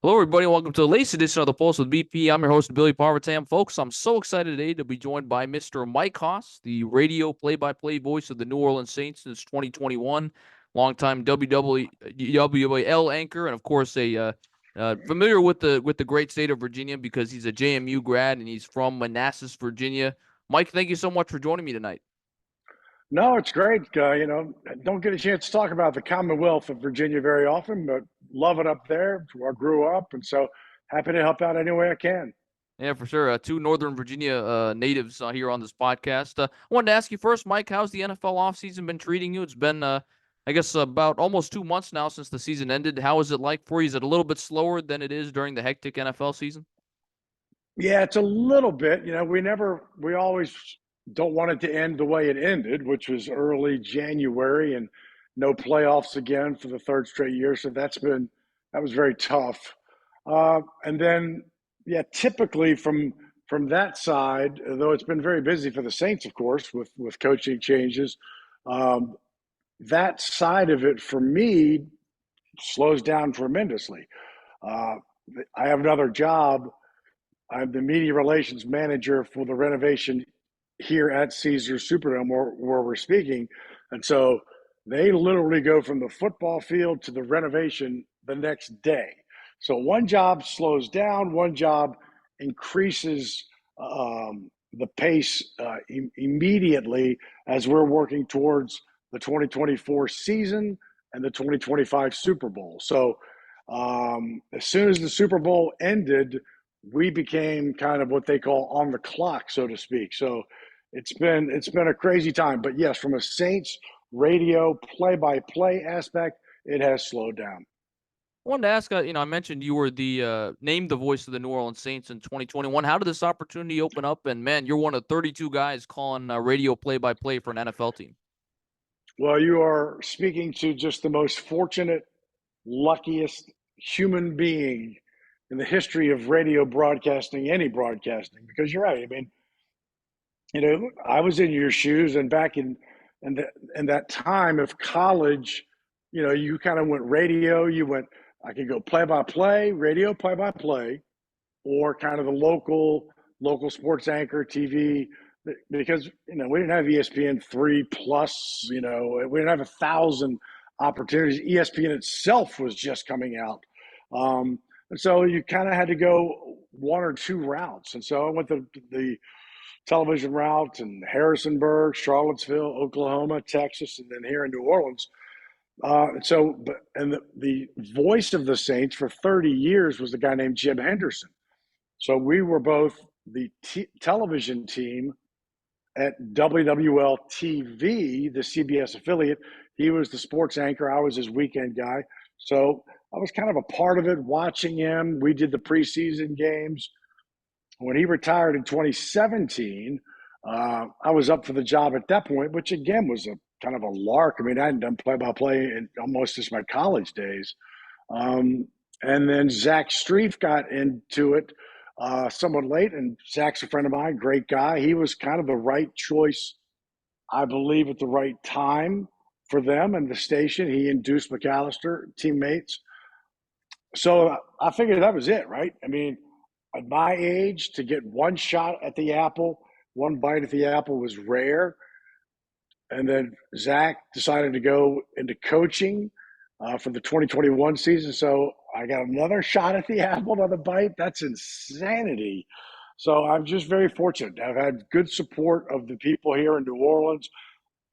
Hello, everybody. Welcome to the latest edition of the Pulse with BP. I'm your host, Billy Parvatam. Folks, I'm so excited today to be joined by Mr. Mike Haas, the radio play-by-play voice of the New Orleans Saints since 2021, longtime WWL anchor, and of course, familiar with the great state of Virginia because he's a JMU grad and he's from Manassas, Virginia. Mike, thank you so much for joining me tonight. No, it's great. Don't get a chance to talk about the Commonwealth of Virginia very often, but love it up there. It's where I grew up, and so happy to help out any way I can. Yeah, for sure. Two Northern Virginia natives here on this podcast. I wanted to ask you first, Mike, how's the NFL offseason been treating you? It's been, I guess, about almost 2 months now since the season ended. How is it like for you? Is it a little bit slower than it is during the hectic NFL season? Yeah, it's a little bit. We always don't want it to end the way it ended, which was early January and no playoffs again for the third straight year. So that was very tough. And then, yeah, typically from that side, though it's been very busy for the Saints, of course, with coaching changes. Um, that side of it for me slows down tremendously. Uh, I have another job. I'm the media relations manager for the renovation here at Caesars Superdome where we're speaking. And so they literally go from the football field to the renovation the next day. So one job slows down, one job increases the pace immediately as we're working towards the 2024 season and the 2025 Super Bowl. So as soon as the Super Bowl ended, we became kind of what they call on the clock, so to speak. So it's been a crazy time. But yes, from a Saints radio play-by-play aspect, it has slowed down. I wanted to ask, I mentioned you were named the voice of the New Orleans Saints in 2021. How did this opportunity open up? And man, you're one of 32 guys calling radio play-by-play for an NFL team. Well, you are speaking to just the most fortunate, luckiest human being in the history of radio broadcasting, any broadcasting, because you're right. I mean, I was in your shoes, and back in, the, in that time of college, you kind of went radio. I could go play by play, radio play by play, or kind of the local sports anchor TV, because we didn't have ESPN 3 plus. We didn't have 1,000 opportunities. ESPN itself was just coming out. And so you kind of had to go one or two routes. And so I went the television route in Harrisonburg, Charlottesville, Oklahoma, Texas, and then here in New Orleans. The voice of the Saints for 30 years was a guy named Jim Henderson. So we were both the television team at WWL TV, the CBS affiliate. He was the sports anchor. I was his weekend guy. So I was kind of a part of it, watching him. We did the preseason games. When he retired in 2017, I was up for the job at that point, which again was a kind of a lark. I mean, I hadn't done play-by-play in almost since my college days. And then Zach Streif got into it somewhat late, and Zach's a friend of mine, great guy. He was kind of the right choice, I believe, at the right time for them and the station. He and Deuce McAllister, teammates. So I figured that was it, right? I mean, at my age, to get one shot at the apple, one bite at the apple was rare. And then Zach decided to go into coaching for the 2021 season. So I got another shot at the apple, another bite. That's insanity. So I'm just very fortunate. I've had good support of the people here in New Orleans.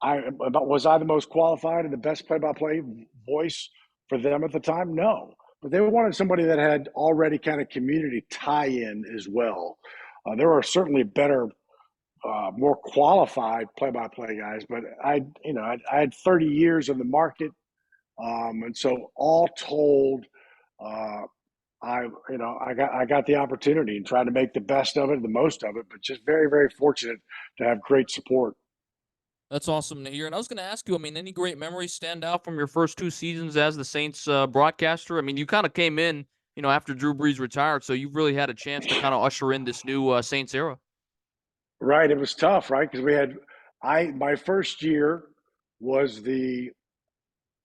Was I the most qualified and the best play-by-play voice for them at the time? No, but they wanted somebody that had already kind of community tie-in as well. There are certainly better, more qualified play-by-play guys, but I had 30 years in the market, and so all told, uh, I got the opportunity and tried to make the best of it, the most of it, but just very very fortunate to have great support. That's awesome to hear. And I was going to ask you, I mean, any great memories stand out from your first two seasons as the Saints broadcaster? I mean, you kind of came in, after Drew Brees retired, so you really had a chance to kind of usher in this new Saints era. Right, it was tough, right? Because I my first year was the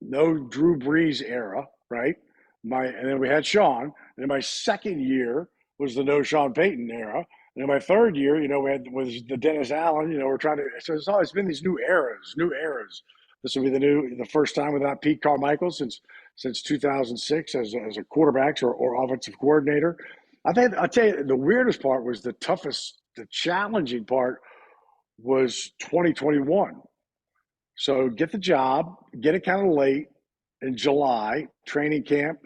no Drew Brees era, right? And then we had Sean, And in my second year was the no Sean Payton era. And in my third year, we had was the Dennis Allen. We're trying to. So it's always been these new eras, new eras. This will be the first time without Pete Carmichael since 2006 as a quarterbacks or offensive coordinator. I'll tell you the weirdest part was the challenging part was 2021. So get the job, get it kind of late in July, training camp,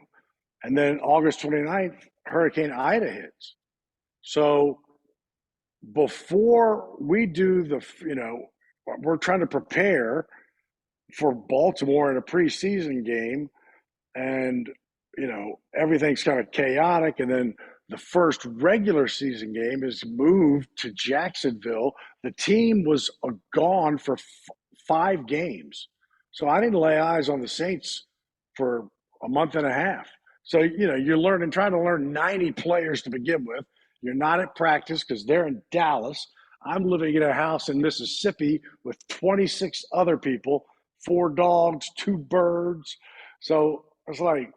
and then August 29th, Hurricane Ida hits. So before we do we're trying to prepare for Baltimore in a preseason game, and everything's kind of chaotic. And then the first regular season game is moved to Jacksonville. The team was gone for 5 games, so I didn't lay eyes on the Saints for a month and a half. So you're trying to learn 90 players to begin with. You're not at practice because they're in Dallas. I'm living in a house in Mississippi with 26 other people, 4 dogs, 2 birds. So it's like,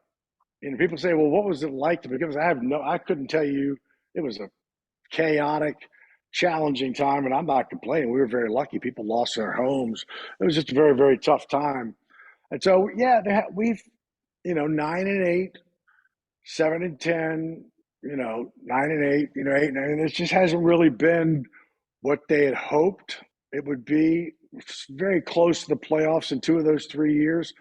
people say, well, what was it like to begin with? I couldn't tell you. It was a chaotic, challenging time, and I'm not complaining. We were very lucky. People lost their homes. It was just a very, very tough time. And so, yeah, we've, 9-8, 7-10, 9-8, 8-9. It just hasn't really been what they had hoped it would be. It's very close to the playoffs in 2 of those 3 years,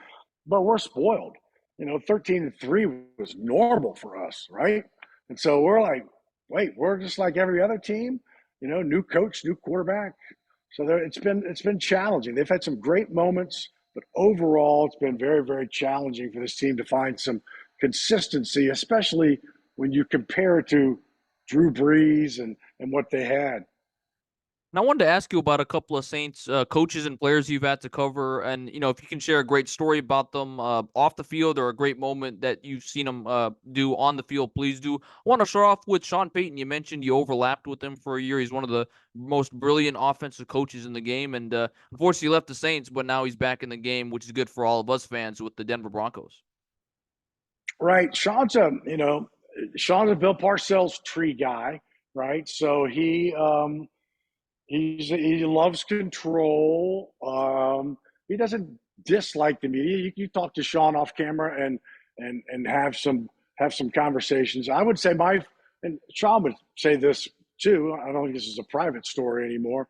but we're spoiled. 13-3 was normal for us, right? And so we're like, wait, we're just like every other team, new coach, new quarterback. So it's been challenging. They've had some great moments, but overall, it's been very, very challenging for this team to find some consistency, especially when you compare it to Drew Brees and what they had. And I wanted to ask you about a couple of Saints coaches and players you've had to cover, and if you can share a great story about them off the field or a great moment that you've seen them do on the field, please do. I want to start off with Sean Payton. You mentioned you overlapped with him for a year. He's one of the most brilliant offensive coaches in the game, and unfortunately, he left the Saints, but now he's back in the game, which is good for all of us fans with the Denver Broncos. Right, Sean's a Bill Parcells tree guy, right? So he loves control. He doesn't dislike the media. You talk to Sean off camera and have some conversations. I would say and Sean would say this too. I don't think this is a private story anymore.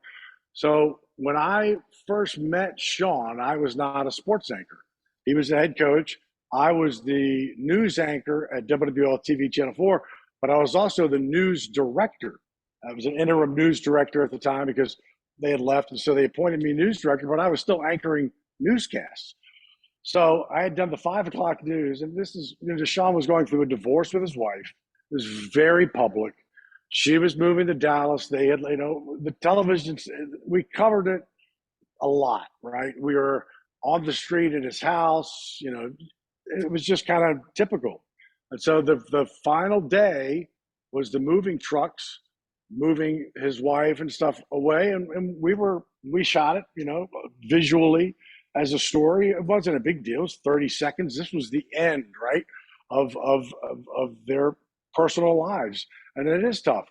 So when I first met Sean, I was not a sports anchor. He was the head coach. I was the news anchor at WWL TV Channel 4, but I was also the news director. I was an interim news director at the time because they had left, and so they appointed me news director, but I was still anchoring newscasts. So I had done the 5 o'clock news, and this is, Deshaun was going through a divorce with his wife. It was very public. She was moving to Dallas. They had, the television, we covered it a lot, right? We were on the street at his house, it was just kind of typical. And so the final day was the moving trucks moving his wife and stuff away, and we shot it, visually as a story. It wasn't a big deal. It was 30 seconds. This was the end, right, of their personal lives, and it is tough.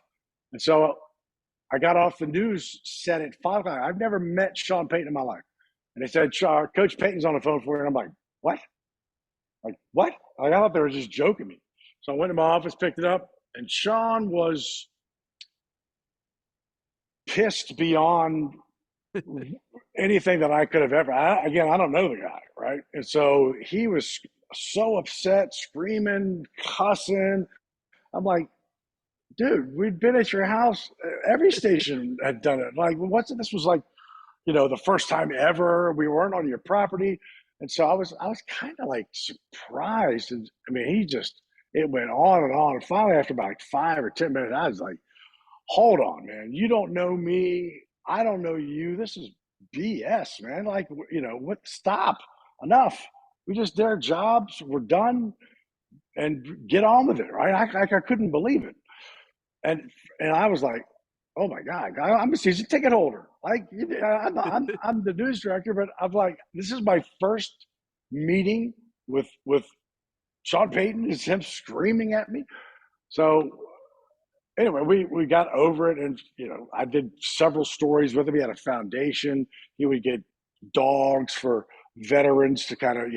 And so I got off the news set at 5 o'clock. I've never met Sean Payton in my life, and they said, Coach Payton's on the phone for you. And I'm like, what? Like, what? I thought they were just joking me. So I went to my office, picked it up, and Sean was pissed beyond anything that I could have ever. I don't know the guy, right? And so he was so upset, screaming, cussing. I'm like, dude, we'd been at your house. Every station had done it. Like, this was like, the first time ever. We weren't on your property. And so I was kind of like surprised. And I mean, it went on and on. And finally, after about like 5 or 10 minutes, I was like, hold on, man. You don't know me. I don't know you. This is BS, man. Like, what? Stop. Enough. We just did our jobs. We're done. And get on with it, right? I couldn't believe it. And I was like, oh my God, I'm a season ticket holder. Like, I'm the news director, but I'm like, this is my first meeting with Sean Payton is him screaming at me. So anyway, we got over it, and I did several stories with him. He had a foundation. He would get dogs for veterans to kind of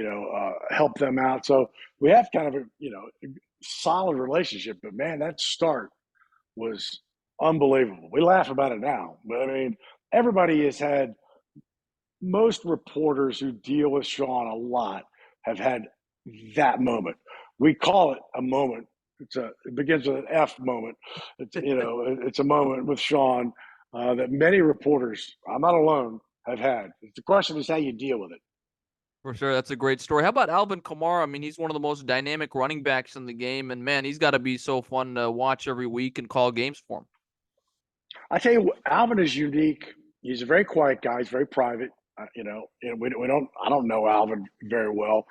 help them out. So we have kind of a solid relationship. But man, that start was unbelievable. We laugh about it now, but I mean, everybody has had most reporters who deal with Sean a lot have had that moment. We call it a moment. It begins with an F moment. It's a moment with Sean that many reporters, I'm not alone, have had. The question is how you deal with it. For sure, that's a great story. How about Alvin Kamara? I mean, he's one of the most dynamic running backs in the game, and man, he's got to be so fun to watch every week and call games for him. I tell you, Alvin is unique. He's a very quiet guy. He's very private. And we don't. I don't know Alvin very well.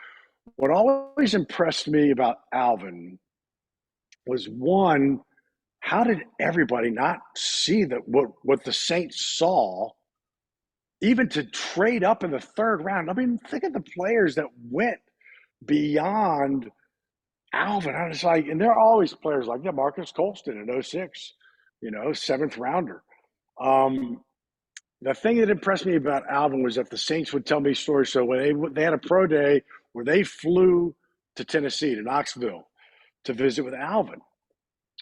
What always impressed me about Alvin was one, how did everybody not see that what the Saints saw, even to trade up in the third round? I mean, think of the players that went beyond Alvin. I was like, and there are always players like that. Marcus Colston in '06, seventh rounder. The thing that impressed me about Alvin was that the Saints would tell me stories. So when they had a pro day where they flew to Tennessee, to Knoxville, to visit with Alvin,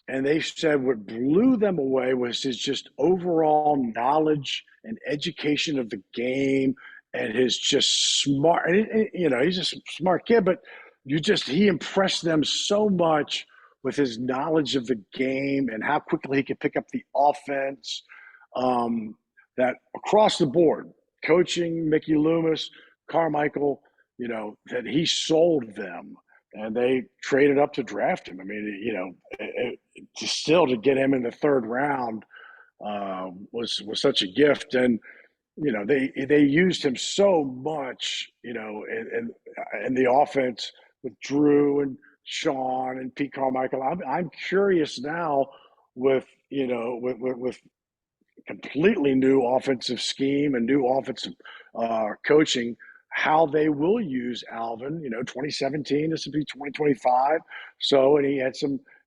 and they said what blew them away was his just overall knowledge and education of the game, and his just smart. And he's just a smart kid, but he impressed them so much with his knowledge of the game and how quickly he could pick up the offense. That across the board, coaching, Mickey Loomis, Carmichael, that he sold them and they traded up to draft him. I mean, to get him in the third round was such a gift, and they used him so much, in the offense with Drew and Sean and Pete Carmichael. I'm curious now with with completely new offensive scheme and new offensive coaching, how they will use Alvin. 2017, this would be 2025. So, and he had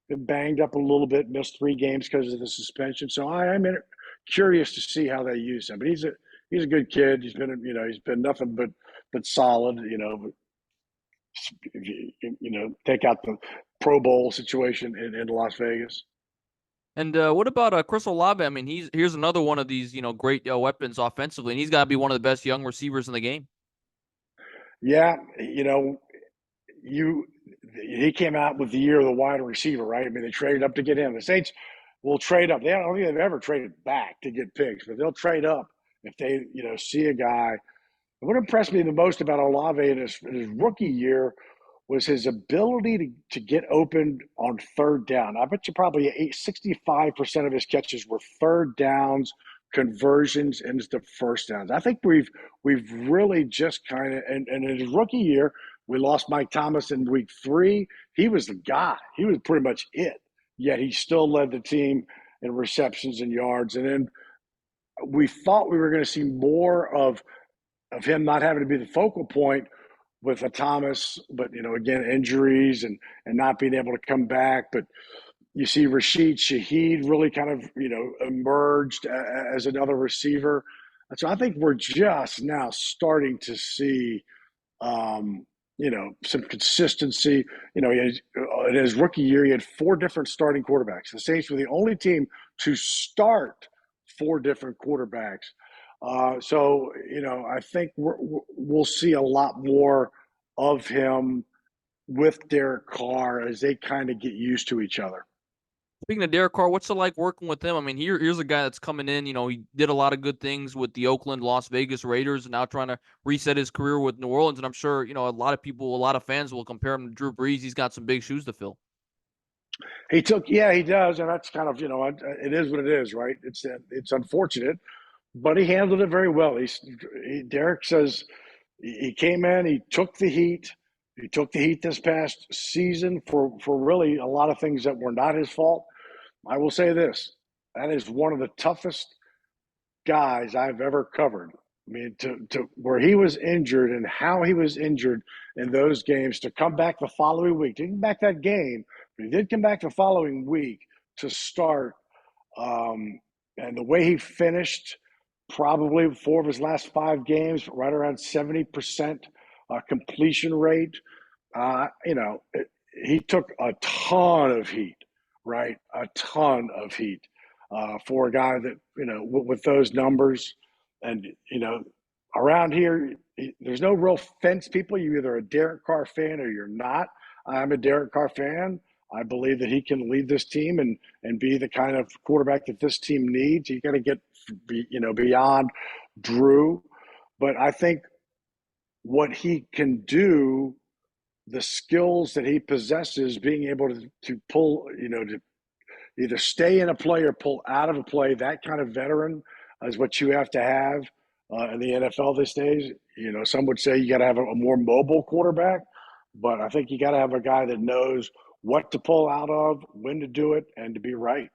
been banged up a little bit, missed 3 games because of the suspension. So I'm curious to see how they use him. But he's a good kid. He's been nothing but solid. If you take out the Pro Bowl situation in Las Vegas. And what about Chris Olave? I mean, here's another one of these great weapons offensively, and he's got to be one of the best young receivers in the game. Yeah, he came out with the year of the wide receiver, right? I mean, they traded up to get him. The Saints will trade up. I don't think they've ever traded back to get picks, but they'll trade up if they see a guy. What impressed me the most about Olave in his rookie year was his ability to get open on third down. I bet you probably 65% of his catches were third downs, conversions into first downs. I think we've really just kind of, and in his rookie year, we lost Mike Thomas in week 3. He was the guy. He was pretty much it. Yet he still led the team in receptions and yards. And then we thought we were going to see more of him not having to be the focal point with a Thomas, but again, injuries and not being able to come back. But you see Rashid Shaheed really kind of emerged as another receiver. So I think we're just now starting to see some consistency. In his rookie year, he had 4 different starting quarterbacks. The Saints were the only team to start 4 different quarterbacks. So I think we'll see a lot more of him with Derek Carr as they kind of get used to each other. Speaking of Derek Carr, what's it like working with him? I mean, here's a guy that's coming in. He did a lot of good things with the Oakland, Las Vegas Raiders, and now trying to reset his career with New Orleans. And I'm sure a lot of people, a lot of fans will compare him to Drew Brees. He's got some big shoes to fill. He does, and that's kind of it is what it is, right? It's unfortunate, but he handled it very well. Derek says he came in, he took the heat. He took the heat this past season for really a lot of things that were not his fault. I will say this: that is one of the toughest guys I've ever covered. I mean, to where he was injured and how he was injured in those games, to come back the following week, didn't come back that game, but he did come back the following week to start. And the way he finished, probably 4 of his last 5 games, right around 70% completion rate. You know, he took a ton of heat, right? A ton of heat for a guy that, you know, with those numbers. And, you know, around here, there's no real fence people. You're either a Derek Carr fan or you're not. I'm a Derek Carr fan. I believe that he can lead this team and be the kind of quarterback that this team needs. You got to get, you know, beyond Drew. But I think what he can do, the skills that he possesses, being able to pull, you know, to either stay in a play or pull out of a play, that kind of veteran is what you have to have in the NFL these days. You know, some would say you got to have a more mobile quarterback, but I think you got to have a guy that knows what to pull out of, when to do it, and to be right.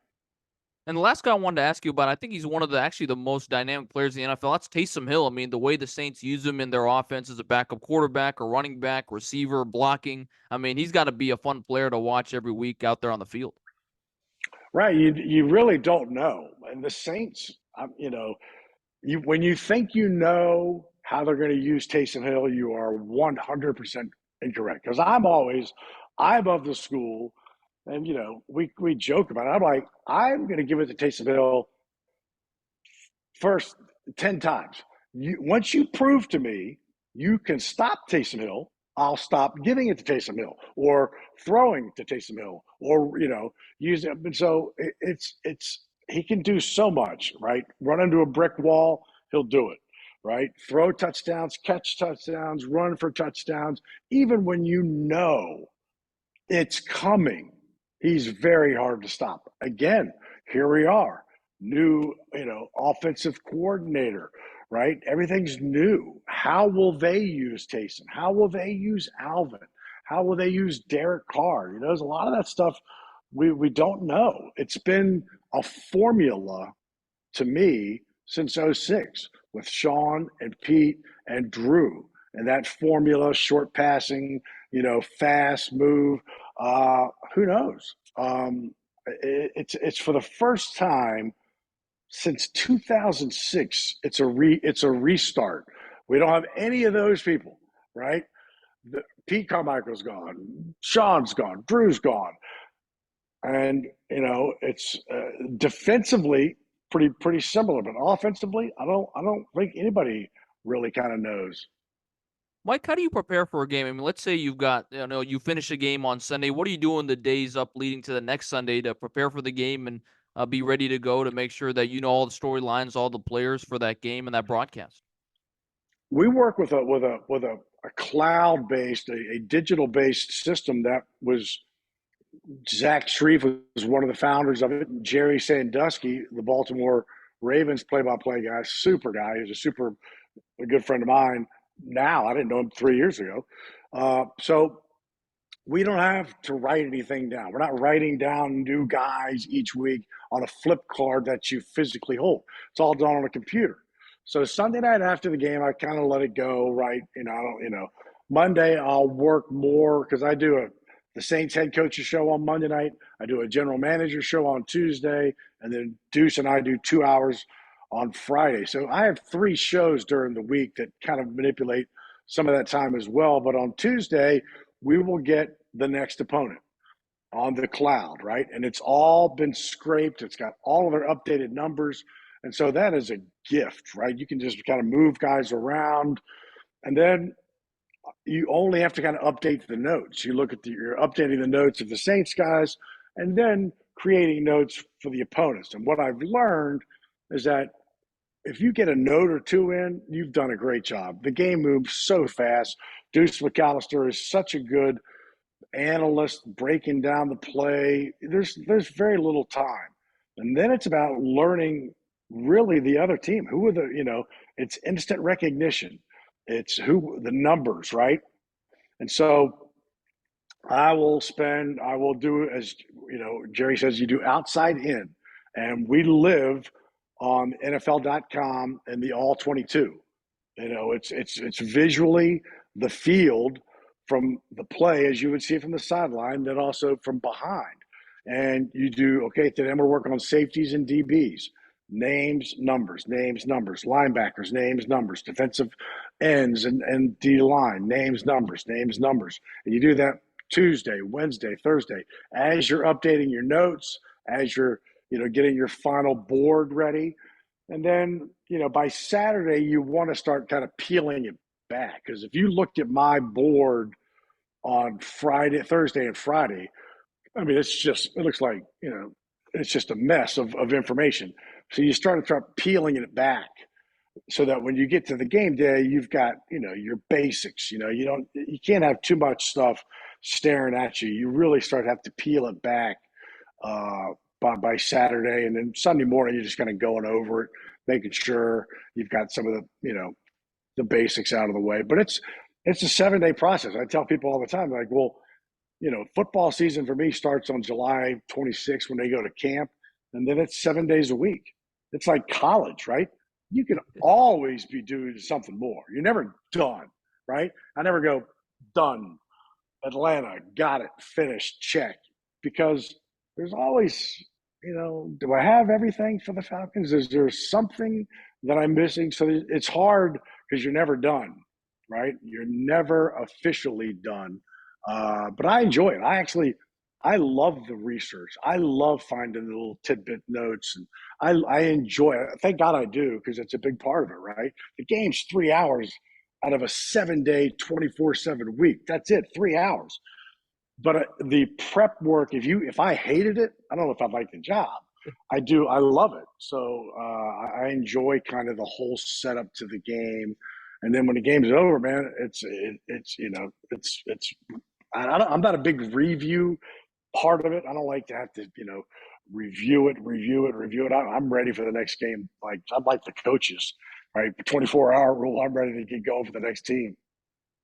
And the last guy I wanted to ask you about, I think he's one of the most dynamic players in the NFL. That's Taysom Hill. I mean, the way the Saints use him in their offense as a backup quarterback, or running back, receiver, blocking. I mean, he's got to be a fun player to watch every week out there on the field. Right. You really don't know. And the Saints, you know, when you think you know how they're going to use Taysom Hill, you are 100% incorrect. Because I'm of the school, and you know, we joke about it. I'm like, I'm going to give it to Taysom Hill first 10 times. Once you prove to me you can stop Taysom Hill, I'll stop giving it to Taysom Hill or throwing to Taysom Hill, or you know, use it. And so it's he can do so much, right? Run into a brick wall, he'll do it, right? Throw touchdowns, catch touchdowns, run for touchdowns, even when you know it's coming. He's very hard to stop. Again, here we are, new, you know, offensive coordinator, right? Everything's new. How will they use Taysom? How will they use Alvin? How will they use Derek Carr? You know, there's a lot of that stuff we don't know. It's been a formula to me since '06 with Sean and Pete and Drew. And that formula, short passing, you know, fast move, who knows? It's for the first time since 2006. It's a restart. We don't have any of those people, right? Pete Carmichael's gone, Sean's gone, Drew's gone, and you know it's defensively pretty similar, but offensively, I don't think anybody really kind of knows. Mike, how do you prepare for a game? I mean, let's say you finish a game on Sunday. What are you doing the days up leading to the next Sunday to prepare for the game and be ready to go to make sure that you know all the storylines, all the players for that game and that broadcast? We work with a cloud based, a digital based system that was Zach Shreve was one of the founders of it. Jerry Sandusky, the Baltimore Ravens play-by-play guy, super guy. He's a good friend of mine now. I didn't know him 3 years ago. So we don't have to write anything down. We're not writing down new guys each week on a flip card that you physically hold. It's all done on a computer. So Sunday night after the game, I kind of let it go. Right, you know, I don't, you know, Monday I'll work more because I do the Saints head coaches show on Monday night. I do a general manager show on Tuesday, and then Deuce and I do 2 hours on Friday. So I have 3 shows during the week that kind of manipulate some of that time as well. But on Tuesday, we will get the next opponent on the cloud, right? And it's all been scraped. It's got all of their updated numbers. And so that is a gift, right? You can just kind of move guys around. And then you only have to kind of update the notes. You look at you're updating the notes of the Saints guys and then creating notes for the opponents. And what I've learned is that if you get a note or two in, you've done a great job. The game moves so fast. Deuce McAllister is such a good analyst breaking down the play. There's very little time, and then it's about learning really the other team. Who are the it's instant recognition. It's who the numbers, right? And so I will do, as Jerry says, you do outside in, and we live on NFL.com and the All 22. It's visually the field from the play as you would see it from the sideline, then also from behind. And you do okay. Then we're working on safeties and DBs, names, numbers, linebackers, names, numbers, defensive ends and D line, names, numbers, and you do that Tuesday, Wednesday, Thursday as you're updating your notes, as you're getting your final board ready. And then, by Saturday, you want to start kind of peeling it back. Because if you looked at my board on Thursday and Friday, I mean, it looks like, it's just a mess of information. So you start peeling it back so that when you get to the game day, you've got, your basics. You can't have too much stuff staring at you. You really start to have to peel it back uh, by Saturday, and then Sunday morning you're just kind of going over it, making sure you've got some of the basics out of the way. But it's a 7 day process. I tell people all the time, like, well, football season for me starts on July 26th when they go to camp, and then it's 7 days a week. It's like college, right? You can always be doing something more. You're never done, right? I never go done. Atlanta, got it, finished, check. Because there's always, do I have everything for the Falcons? Is there something that I'm missing? So it's hard because you're never done, right? You're never officially done. But I enjoy it. I love the research. I love finding the little tidbit notes, and I enjoy it. Thank God I do, because it's a big part of it, right? The game's 3 hours out of a 7 day, 24/7 week. That's it, 3 hours. But the prep work, if I hated it, I don't know if I'd like the job. I do. I love it. So I enjoy kind of the whole setup to the game, and then when the game's over, man, I'm not a big review part of it. I don't like to have to review it. I'm ready for the next game. Like, I'm like the coaches, right? 24-hour rule. I'm ready to get going for the next team.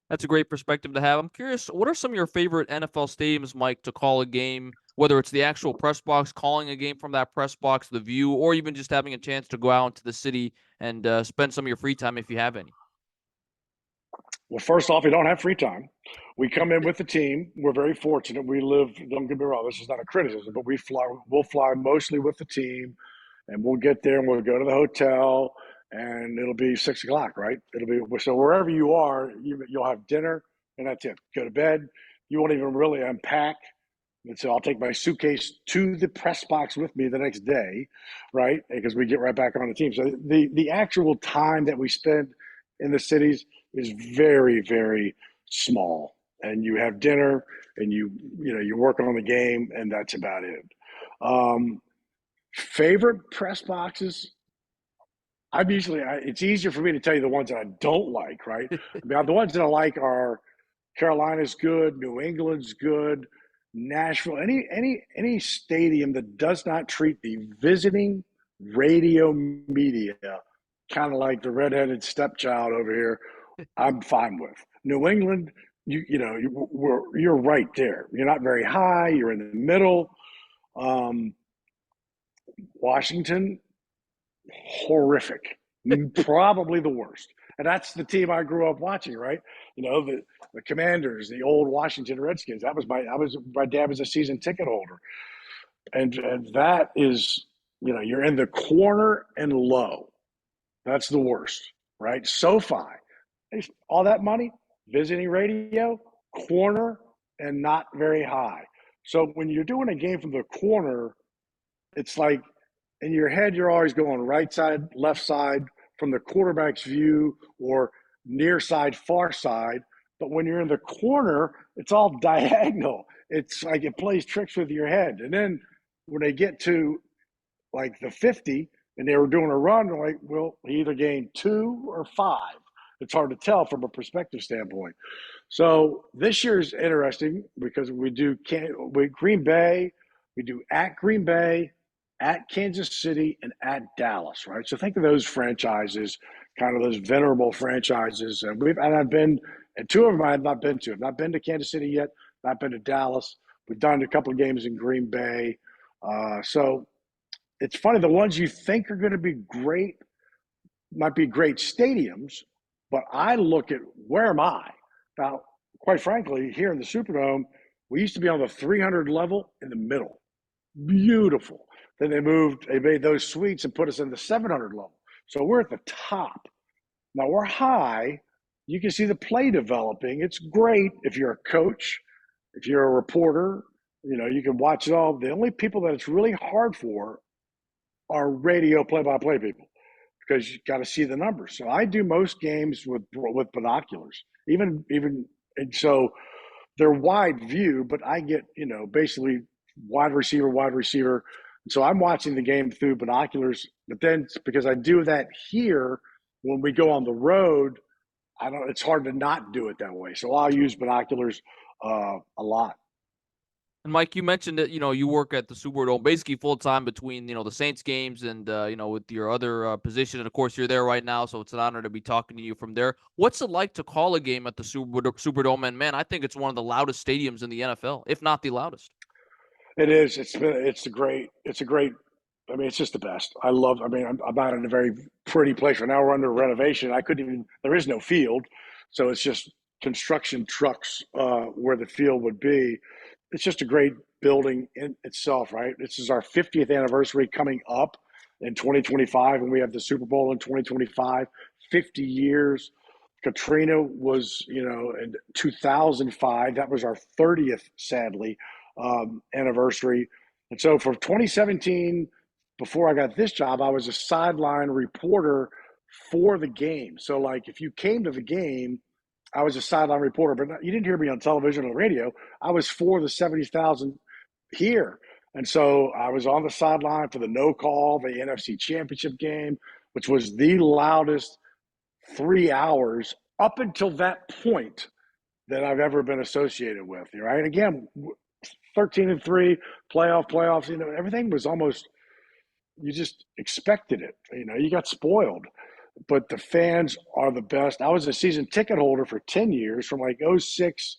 That's a great perspective to have. I'm curious, what are some of your favorite NFL stadiums, Mike, to call a game? Whether it's the actual press box, calling a game from that press box, the view, or even just having a chance to go out into the city and spend some of your free time if you have any. Well, first off, we don't have free time. We come in with the team. We're very fortunate. We live, don't get me wrong, this is not a criticism, but we'll fly mostly with the team, and we'll get there and we'll go to the hotel, and it'll be 6 o'clock, right? So wherever you are, you'll have dinner, and that's it. Go to bed. You won't even really unpack. And so I'll take my suitcase to the press box with me the next day, right? Because we get right back on the team. So the actual time that we spend in the cities is very, very small. And you have dinner, and you're working on the game, and that's about it. Um, Favorite press boxes? It's easier for me to tell you the ones that I don't like, right? I mean, the ones that I like are Carolina's good, New England's good, Nashville, any stadium that does not treat the visiting radio media kind of like the redheaded stepchild over here, I'm fine with. New England, you're right there. You're not very high. You're in the middle. Um, Washington, horrific, probably the worst. And that's the team I grew up watching, right? The Commanders, the old Washington Redskins. My dad was a season ticket holder, and that is, you're in the corner and low. That's the worst, right? SoFi, all that money, visiting radio, corner, and not very high. So when you're doing a game from the corner, it's like in your head, you're always going right side, left side from the quarterback's view, or near side, far side. But when you're in the corner, it's all diagonal. It's like it plays tricks with your head. And then when they get to like the 50 and they were doing a run, they're like, well, he either gained 2 or 5. It's hard to tell from a perspective standpoint. So this year is interesting because we do Green Bay, we do at Green Bay, at Kansas City, and at Dallas, right? So think of those franchises, kind of those venerable franchises. And I've been, and 2 of them I have not been to. I've not been to Kansas City yet, not been to Dallas. We've done a couple of games in Green Bay. So it's funny, the ones you think are going to be great might be great stadiums, But I look at where am I? Now, quite frankly, here in the Superdome, we used to be on the 300 level in the middle. Beautiful. Then they made those suites and put us in the 700 level. So we're at the top. Now we're high. You can see the play developing. It's great if you're a coach, if you're a reporter, you can watch it all. The only people that it's really hard for are radio play-by-play people because you got to see the numbers. So I do most games with binoculars, even and so they're wide view, but I get basically wide receiver, wide receiver. So I'm watching the game through binoculars. But then because I do that here, when we go on the road, I don't. It's hard to not do it that way. So I'll use binoculars a lot. And Mike, you mentioned that you work at the Superdome basically full time between the Saints games and with your other position, and of course you're there right now, so it's an honor to be talking to you from there. What's it like to call a game at the Superdome? And man, I think it's one of the loudest stadiums in the NFL, if not the loudest. It is. It's a great. It's a great. I mean, it's just the best. I love. I mean, I'm out in a very pretty place right now. We're under renovation. I couldn't even. There is no field, so it's just construction trucks where the field would be. It's just a great building in itself, right? This is our 50th anniversary coming up in 2025, and we have the Super Bowl in 2025. 50 years. Katrina was, in 2005. That was our 30th, sadly, anniversary. And so for 2017, before I got this job, I was a sideline reporter for the game. So, like, if you came to the game, I was a sideline reporter, but you didn't hear me on television or the radio. I was for the 70,000 here. And so I was on the sideline for the no call, the NFC Championship game, which was the loudest 3 hours up until that point that I've ever been associated with. Right? Again, 13-3, playoffs. Everything was almost you just expected it. You got spoiled. But the fans are the best. I was a season ticket holder for 10 years from like '06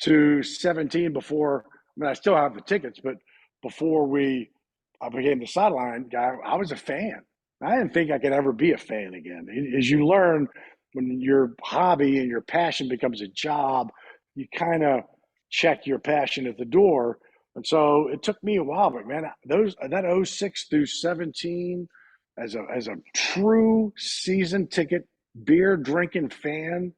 to 17 before. I mean, I still have the tickets, but before I became the sideline guy, I was a fan. I didn't think I could ever be a fan again. As you learn, when your hobby and your passion becomes a job, you kind of check your passion at the door. And so it took me a while, but man, that '06 through 17, as a true season ticket beer drinking fan,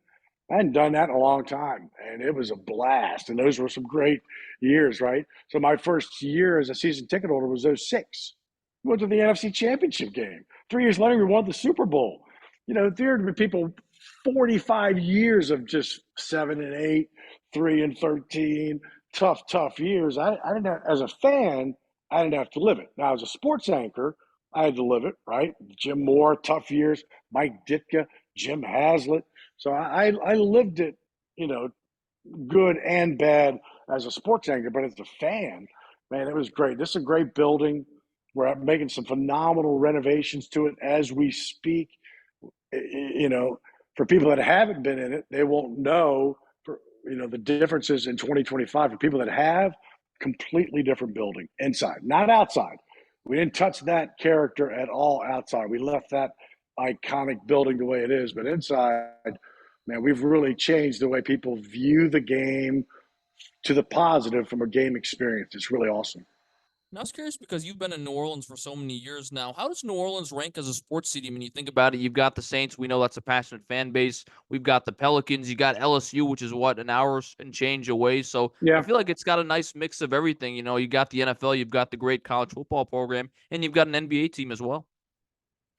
I hadn't done that in a long time, and it was a blast. And those were some great years, right? So my first year as a season ticket holder was '06. We went to the NFC Championship game. 3 years later, we won the Super Bowl. There have been people 45 years of just 7-8, 3-13, tough years. I didn't have, as a fan, I didn't have to live it. Now, as a sports anchor, I had to live it, right? Jim Moore, tough years. Mike Ditka, Jim Haslett. So I lived it, you know, good and bad as a sports anchor, but as a fan, man, it was great. This is a great building. We're making some phenomenal renovations to it as we speak. You know, for people that haven't been in it, they won't know the differences in 2025. For people that have, completely different building inside, not outside. We didn't touch that character at all outside. We left that iconic building the way it is, but inside, man, we've really changed the way people view the game to the positive from a game experience. It's really awesome. Now, I was curious because you've been in New Orleans for so many years now. How does New Orleans rank as a sports city? When you think about it, you've got the Saints. We know that's a passionate fan base. We've got the Pelicans. You got LSU, which is what, an hour and change away. So I Yeah, feel like it's got a nice mix of everything. You got the NFL, you've got the great college football program, and you've got an NBA team as well.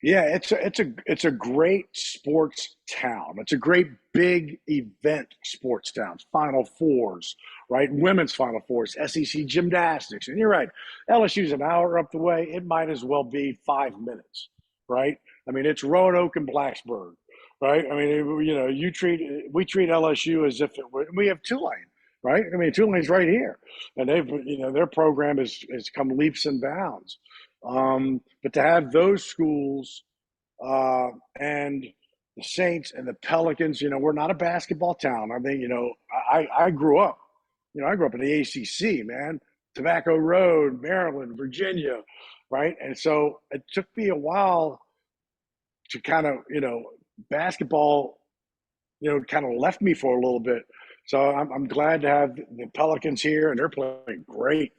yeah, it's a great sports town. It's a great big event sports town. Final fours, right? Women's Final Fours, SEC gymnastics, and you're right. LSU's an hour up the way. It might as well be 5 minutes, right? I mean, it's Roanoke and Blacksburg, right? I mean, we treat LSU as if it were. We have Tulane, right? I mean, Tulane's right here, and their program has come leaps and bounds. But to have those schools and the Saints and the Pelicans, we're not a basketball town. I mean, I grew up, I grew up in the ACC, man, Tobacco Road, Maryland, Virginia, right? And so it took me a while to kind of, basketball kind of left me for a little bit. So I'm glad to have the Pelicans here, and they're playing great.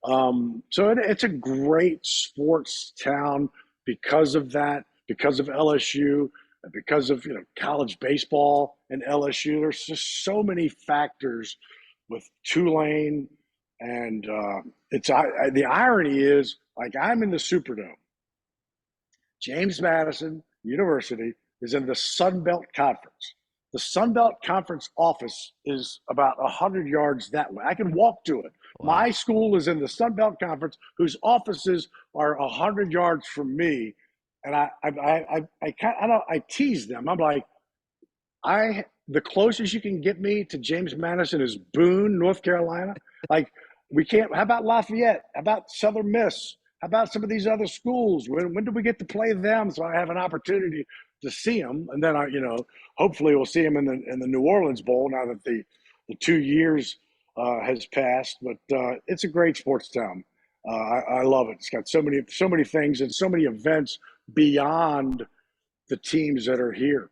So it's a great sports town because of that, because of LSU, and because of college baseball and LSU. There's just so many factors with Tulane, and the irony is like I'm in the Superdome. James Madison University is in the Sun Belt Conference. The Sun Belt Conference office is about 100 yards that way. I can walk to it. Wow. My school is in the Sun Belt Conference, whose offices are 100 yards from me. And I tease them. I'm like, the closest you can get me to James Madison is Boone, North Carolina. Like we can't. How about Lafayette? How about Southern Miss? How about some of these other schools? When do we get to play them? So I have an opportunity to see them, and then hopefully we'll see them in the New Orleans Bowl now that the 2 years has passed. But it's a great sports town. I love it. It's got so many things and so many events beyond the teams that are here.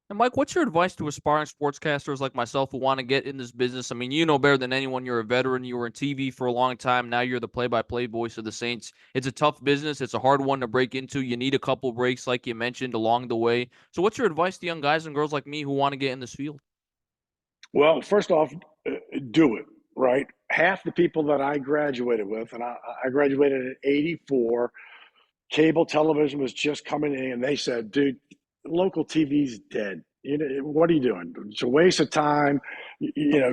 And Mike, what's your advice to aspiring sportscasters like myself who want to get in this business? I mean, you know better than anyone. You're a veteran. You were in TV for a long time. Now you're the play-by-play voice of the Saints. It's a tough business. It's a hard one to break into. You need a couple breaks, like you mentioned, along the way. So, what's your advice to young guys and girls like me who want to get in this field? Well, first off, do it, right? Half the people that I graduated with, and I graduated in '84, cable television was just coming in, and they said, dude, local TV's dead. What are you doing? It's a waste of time.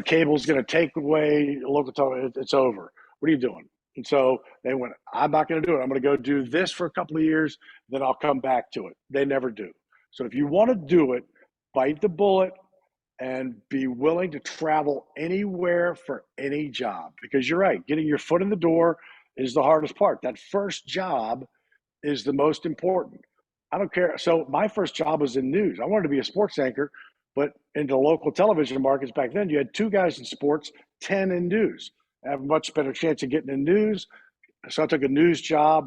Cable's going to take away local television. It's over. What are you doing? And so they went, I'm not going to do it. I'm going to go do this for a couple of years, then I'll come back to it. They never do. So if you want to do it, bite the bullet, and be willing to travel anywhere for any job. Because you're right, getting your foot in the door is the hardest part. That first job is the most important. I don't care. So my first job was in news. I wanted to be a sports anchor, but in the local television markets back then, you had 2 guys in sports, 10 in news. I have a much better chance of getting in news. So I took a news job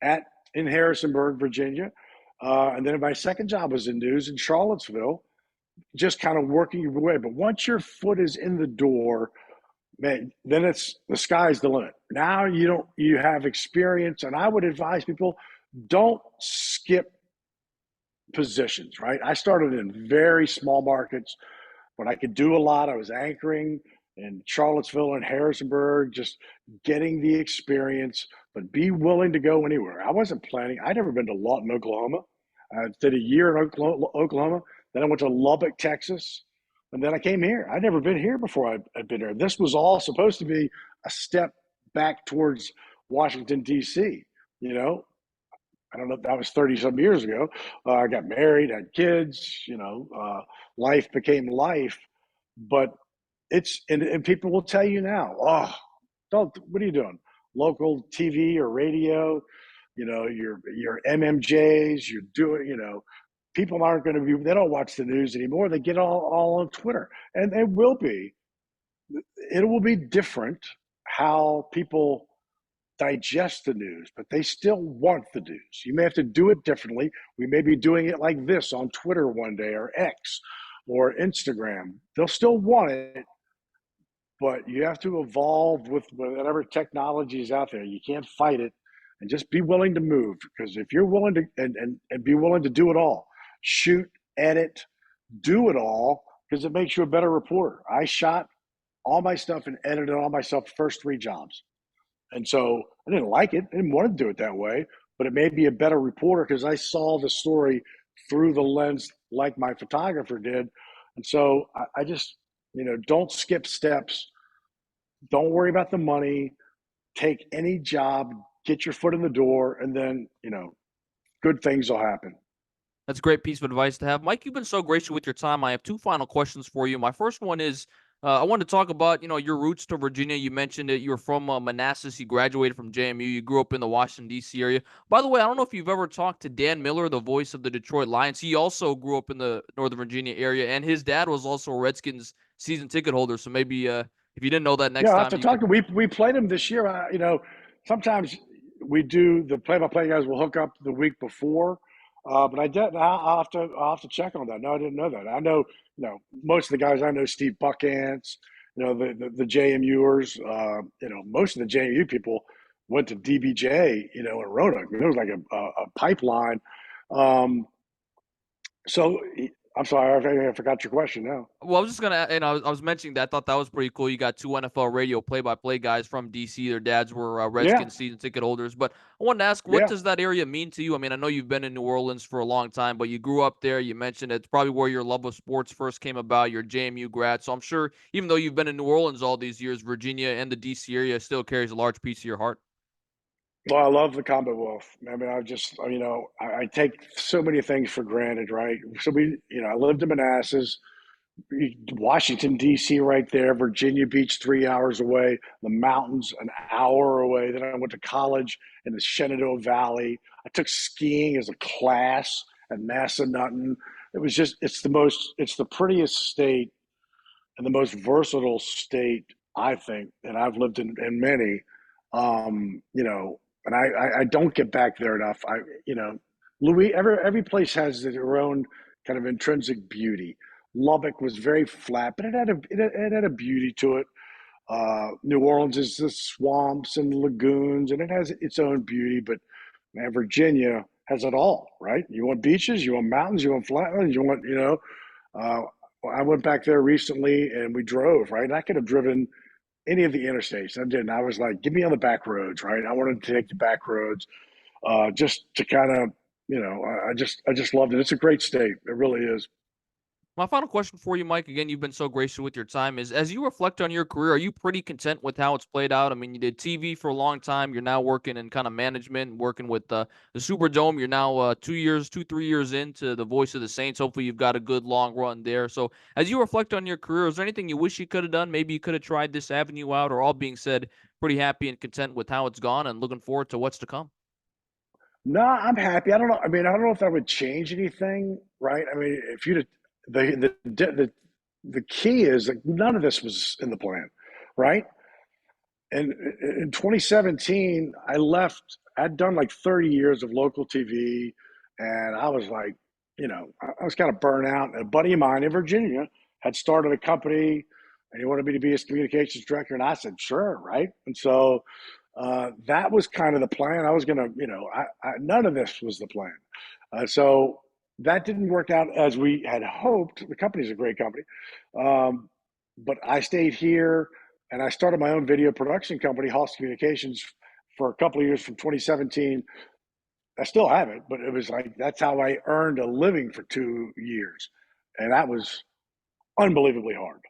in Harrisonburg, Virginia. And then my second job was in news in Charlottesville, just kind of working your way. But once your foot is in the door, man, then it's the sky's the limit. Now you have experience, and I would advise people don't skip positions, right? I started in very small markets, but I could do a lot. I was anchoring in Charlottesville and Harrisonburg, just getting the experience, but be willing to go anywhere. I wasn't planning. I'd never been to Lawton, Oklahoma. I did a year in Oklahoma. Then I went to Lubbock, Texas. And then I came here. I'd never been here before I'd been here. This was all supposed to be a step back towards Washington, D.C. I don't know, that was 30 some years ago. I got married, had kids, life became life. But and people will tell you now, what are you doing? Local TV or radio, your MMJs, you're doing, people aren't going to be, they don't watch the news anymore. They get all on Twitter. And it will be different how people digest the news, but they still want the news. You may have to do it differently. We may be doing it like this on Twitter one day or X or Instagram. They'll still want it, but you have to evolve with whatever technology is out there. You can't fight it, and just be willing to move, because if you're willing to and be willing to do it all, shoot, edit, do it all, because it makes you a better reporter. I shot all my stuff and edited all myself first 3 jobs. And so I didn't like it. I didn't want to do it that way, but it made me a better reporter because I saw the story through the lens like my photographer did. And so I just, don't skip steps. Don't worry about the money. Take any job, get your foot in the door, and then, good things will happen. That's a great piece of advice to have. Mike, you've been so gracious with your time. I have 2 final questions for you. My first one is I wanted to talk about, your roots to Virginia. You mentioned that you're from Manassas. You graduated from JMU. You grew up in the Washington, D.C. area. By the way, I don't know if you've ever talked to Dan Miller, the voice of the Detroit Lions. He also grew up in the Northern Virginia area, and his dad was also a Redskins season ticket holder. So maybe if you didn't know that, Yeah, next I have time to you talk could. to. We played him this year. Sometimes we do the play-by-play guys will hook up the week before. But I'll have to check on that. No, I didn't know that. I know, most of the guys I know, Steve Buckants, the JMUers, most of the JMU people went to DBJ, in Roanoke. It was like a pipeline. Um, so I'm sorry, I forgot your question now. Well, I was just gonna, and I was mentioning that I thought that was pretty cool. You got two NFL radio play-by-play guys from DC. Their dads were Yeah, Redskins season ticket holders. But I wanted to ask, what yeah. does that area mean to you? I mean, I know you've been in New Orleans for a long time, but you grew up there. You mentioned it's probably where your love of sports first came about. You're a JMU grad, so I'm sure even though you've been in New Orleans all these years, Virginia and the DC area still carries a large piece of your heart. Well, I love the Commonwealth. I mean, I take so many things for granted, right? So I lived in Manassas. Washington D.C. right there, Virginia Beach 3 hours away, the mountains an hour away. Then I went to college in the Shenandoah Valley. I took skiing as a class at Massanutten. It's the prettiest state and the most versatile state, I think, and I've lived in many. And I don't get back there enough. Louis, every place has their own kind of intrinsic beauty. Lubbock was very flat, but it had a beauty to it. New Orleans is the swamps and lagoons, and it has its own beauty. But man, Virginia has it all, right? You want beaches, you want mountains, you want flatlands, you want, uh, I went back there recently and we drove, right? And I could have driven any of the interstates. I didn't. I was like, give me on the back roads, right? I wanted to take the back roads, just to kind of, I just loved it. It's a great state. It really is. My final question for you, Mike, again, you've been so gracious with your time, is as you reflect on your career, are you pretty content with how it's played out? I mean, you did TV for a long time. You're now working in kind of management, working with the Superdome. You're now 2 years, 3 years into the voice of the Saints. Hopefully, you've got a good long run there. So, as you reflect on your career, is there anything you wish you could have done? Maybe you could have tried this avenue out, or all being said, pretty happy and content with how it's gone and looking forward to what's to come? No, I'm happy. I don't know. I mean, I don't know if that would change anything, right? I mean, if you the key is that none of this was in the plan, right? And in 2017, I left. I'd done like 30 years of local TV, and I was like, I was kind of burnt out. And a buddy of mine in Virginia had started a company, and he wanted me to be his communications director, and I said, sure, right? And so that was kind of the plan. I was gonna, none of this was the plan. So that didn't work out as we had hoped. The company's a great company, um, but I stayed here and I started my own video production company, Hoss Communications, for a couple of years from 2017. I still have it, but it was like that's how I earned a living for 2 years, and that was unbelievably hard.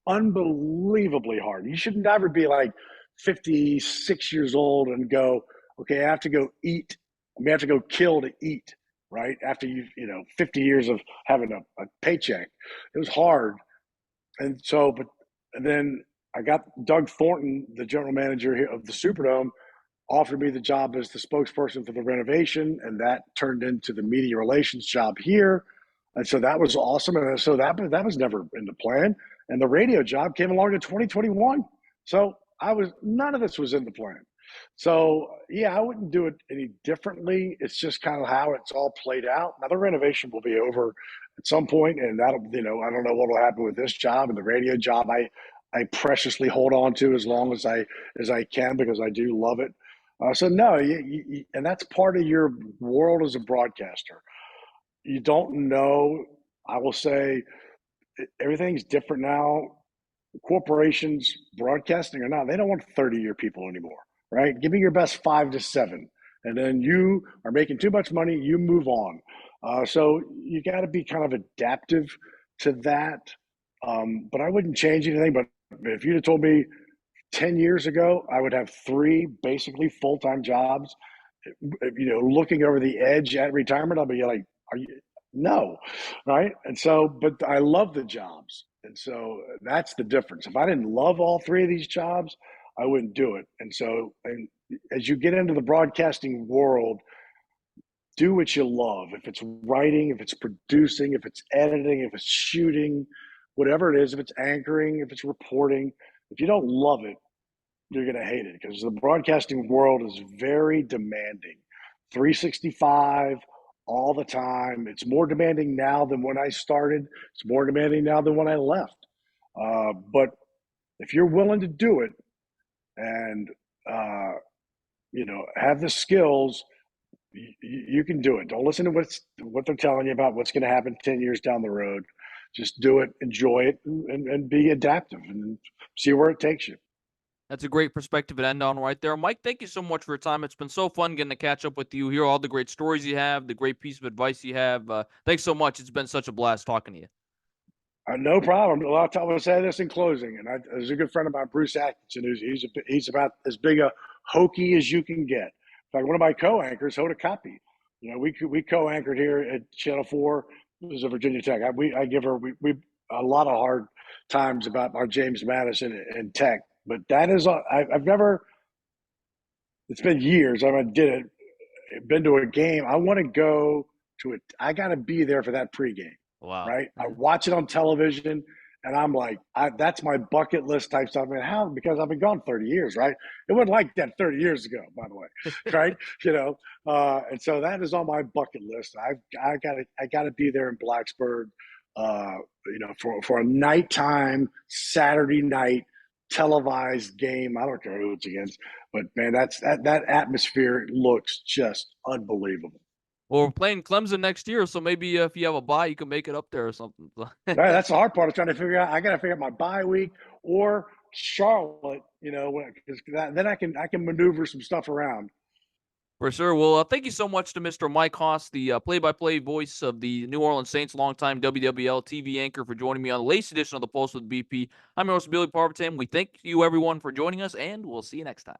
Unbelievably hard. You should never be like 56 years old and go, okay, I have to go eat. I mean, I have to go kill to eat, right? After 50 years of having a paycheck. It was hard. And so, and then I got Doug Thornton, the general manager here of the Superdome, offered me the job as the spokesperson for the renovation, and that turned into the media relations job here. And so that was awesome. And so that was never in the plan. And the radio job came along in 2021. So none of this was in the plan. So yeah, I wouldn't do it any differently. It's just kind of how it's all played out. Now the renovation will be over at some point, and that'll, I don't know what will happen with this job and the radio job. I preciously hold on to as long as I can because I do love it. So no, and that's part of your world as a broadcaster. You don't know. I will say everything's different now. Corporations, broadcasting or not, they don't want 30-year people anymore, right? Give me your best 5 to 7, and then you are making too much money. You move on. So you got to be kind of adaptive to that. But I wouldn't change anything. But if you'd have told me 10 years ago, I would have three basically full time jobs. Looking over the edge at retirement, I'll be like, are you? No, right? And so, but I love the jobs. And so that's the difference. If I didn't love all three of these jobs, I wouldn't do it. And so, and as you get into the broadcasting world, do what you love. If it's writing, if it's producing, if it's editing, if it's shooting, whatever it is, if it's anchoring, if it's reporting, if you don't love it, you're going to hate it because the broadcasting world is very demanding. 365 all the time. It's more demanding now than when I started. It's more demanding now than when I left. But if you're willing to do it and have the skills, you can do it. Don't listen to what they're telling you about what's going to happen 10 years down the road. Just do it, enjoy it, and be adaptive and see where it takes you. That's a great perspective to end on right there. Mike, thank you so much for your time. It's been so fun getting to catch up with you, hear all the great stories you have, the great piece of advice you have. Thanks so much. It's been such a blast talking to you. No problem. A lot of time I say this in closing, and there's a good friend of mine, Bruce Atkinson, he's about as big a hokey as you can get. In fact, one of my co-anchors, Hoda Kotb, we co-anchored here at Channel 4. It was a Virginia Tech. I give her we a lot of hard times about our James Madison and Tech, but that is I've never. It's been years. I did it. Been to a game. I want to go to it. I got to be there for that pregame. Wow. Right? I watch it on television, and I'm like, that's my bucket list type stuff. And how? Because I've been gone 30 years, right? It wasn't like that 30 years ago, by the way, right? And so that is on my bucket list. I got to be there in Blacksburg, for a nighttime Saturday night televised game. I don't care who it's against, but man, that atmosphere looks just unbelievable. Well, we're playing Clemson next year, so maybe if you have a bye, you can make it up there or something. Right, that's the hard part of trying to figure out. I got to figure out my bye week or Charlotte. Because then I can maneuver some stuff around. For sure. Well, thank you so much to Mr. Mike Haas, the play-by-play voice of the New Orleans Saints, longtime WWL TV anchor, for joining me on the latest edition of the Pulse with BP. I'm your host, Billy Parvatam. We thank you, everyone, for joining us, and we'll see you next time.